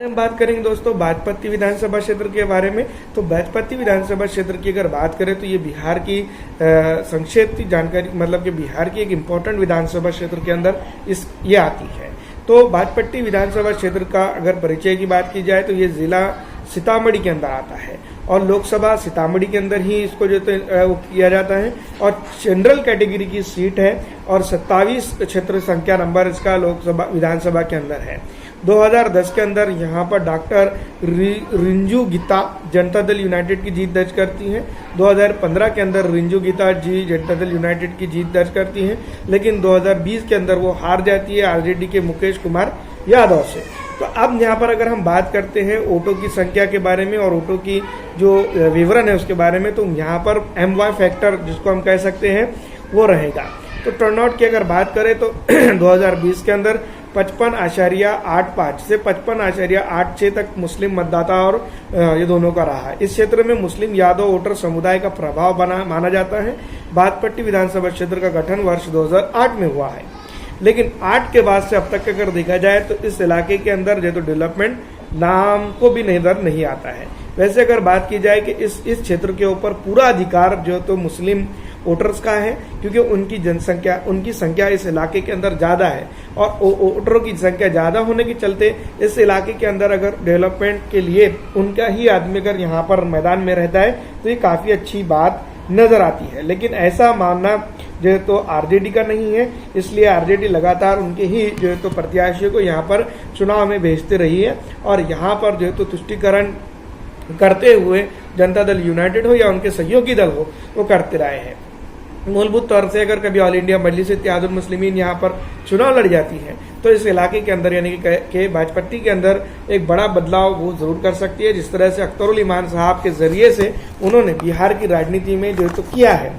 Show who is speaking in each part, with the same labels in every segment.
Speaker 1: हम बात करेंगे दोस्तों बाजपट्टी विधानसभा क्षेत्र के बारे में। तो बाजपट्टी विधानसभा क्षेत्र की अगर बात करें तो ये बिहार की संक्षिप्त जानकारी मतलब कि बिहार की एक इम्पोर्टेंट विधानसभा क्षेत्र के अंदर ये आती है। तो बाजपट्टी विधानसभा क्षेत्र का अगर परिचय की बात की जाए तो ये जिला सीतामढ़ी के अंदर आता है और लोकसभा सीतामढ़ी के अंदर ही इसको जो तो किया जाता है और जनरल कैटेगरी की सीट है और 27 क्षेत्र संख्या नंबर इसका लोकसभा विधानसभा के अंदर है। 2010 के अंदर यहाँ पर डॉक्टर रिंजू गीता जनता दल यूनाइटेड की जीत दर्ज करती है। 2015 के अंदर रिंजू गीता जी जनता दल यूनाइटेड की जीत दर्ज करती है, लेकिन 2020 के अंदर वो हार जाती है आरजेडी के मुकेश कुमार यादव से। तो अब यहाँ पर अगर हम बात करते हैं वोटों की संख्या के बारे में और वोटों की जो विवरण है उसके बारे में, तो यहाँ पर MY फैक्टर जिसको हम कह सकते हैं वो रहेगा। तो टर्नआउट की अगर बात करें तो 2020 के अंदर 55.85 से 55.86 तक मुस्लिम मतदाता और ये दोनों का रहा है। इस क्षेत्र में मुस्लिम यादव वोटर समुदाय का प्रभाव माना जाता है। बाजपट्टी विधानसभा क्षेत्र का गठन वर्ष 2008 में हुआ है, लेकिन 8 के बाद से अब तक अगर देखा जाए तो इस इलाके के अंदर जो तो डेवलपमेंट नाम को भी नजर नहीं आता है। वैसे अगर बात की जाए कि इस क्षेत्र के ऊपर पूरा अधिकार जो तो मुस्लिम वोटर्स का है, क्योंकि उनकी संख्या इस इलाके के अंदर ज्यादा है और वोटरों की संख्या ज्यादा होने के चलते इस इलाके के अंदर अगर डेवलपमेंट के लिए उनका ही आदमी अगर यहाँ पर मैदान में रहता है तो ये काफी अच्छी बात नजर आती है। लेकिन ऐसा मानना जो है तो आरजेडी का नहीं है, इसलिए आरजेडी लगातार उनके ही जो है तो प्रत्याशियों को यहाँ पर चुनाव में भेजते रही है और यहाँ पर जो है तो तुष्टिकरण करते हुए जनता दल यूनाइटेड हो या उनके सहयोगी दल हो वो करते रहे हैं। मूलभूत तौर से अगर कभी ऑल इंडिया मजलिस इत्तेहादुल मुस्लिमीन यहाँ पर चुनाव लड़ जाती है तो इस इलाके के अंदर यानी कि बाजपट्टी के अंदर एक बड़ा बदलाव वो जरूर कर सकती है, जिस तरह से अख्तरुल ईमान साहब के जरिए से उन्होंने बिहार की राजनीति में जो तो किया है।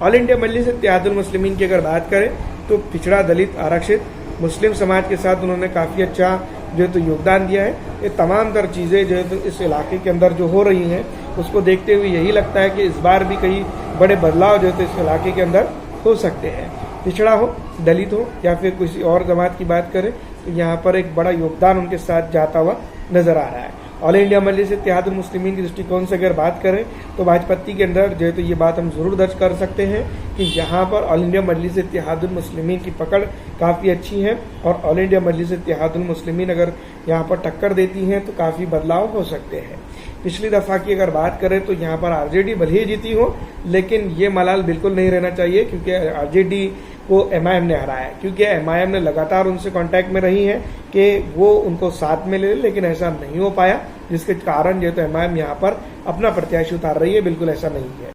Speaker 1: ऑल इंडिया मजलिस इत्तेहादुल मुस्लिमीन की अगर बात करें तो पिछड़ा, दलित, आरक्षित, मुस्लिम समाज के साथ उन्होंने काफी अच्छा जो है तो योगदान दिया है। ये तमाम तर चीजें जो है तो इस इलाके के अंदर जो हो रही हैं उसको देखते हुए यही लगता है कि इस बार भी कई बड़े बदलाव जो है तो इस इलाके के अंदर हो सकते हैं। पिछड़ा हो, दलित हो या फिर किसी और जमात की बात करें तो यहाँ पर एक बड़ा योगदान उनके साथ जाता हुआ नजर आ रहा है। ऑल इंडिया मजलिस इत्तेहादुल मुस्लिमीन की दृष्टिकोण से अगर बात करें तो बाजपट्टी के अंदर जो है तो ये बात हम जरूर दर्ज कर सकते हैं कि यहाँ पर ऑल इंडिया मजलिस इत्तेहादुल मुस्लिमीन की पकड़ काफ़ी अच्छी है और ऑल इंडिया मजलिस इत्तेहादुल मुस्लिमीन अगर यहाँ पर टक्कर देती हैं तो काफ़ी बदलाव हो सकते हैं। पिछली दफा की अगर बात करें तो यहाँ पर आरजेडी भले ही जीती हो, लेकिन ये मलाल बिल्कुल नहीं रहना चाहिए क्योंकि आरजेडी को MIM ने हराया है, क्योंकि MIM ने लगातार उनसे कांटेक्ट में रही है कि वो उनको साथ में ले, लेकिन ऐसा नहीं हो पाया, जिसके कारण जो तो MIM यहाँ पर अपना प्रत्याशी उतार रही है। बिल्कुल ऐसा नहीं है।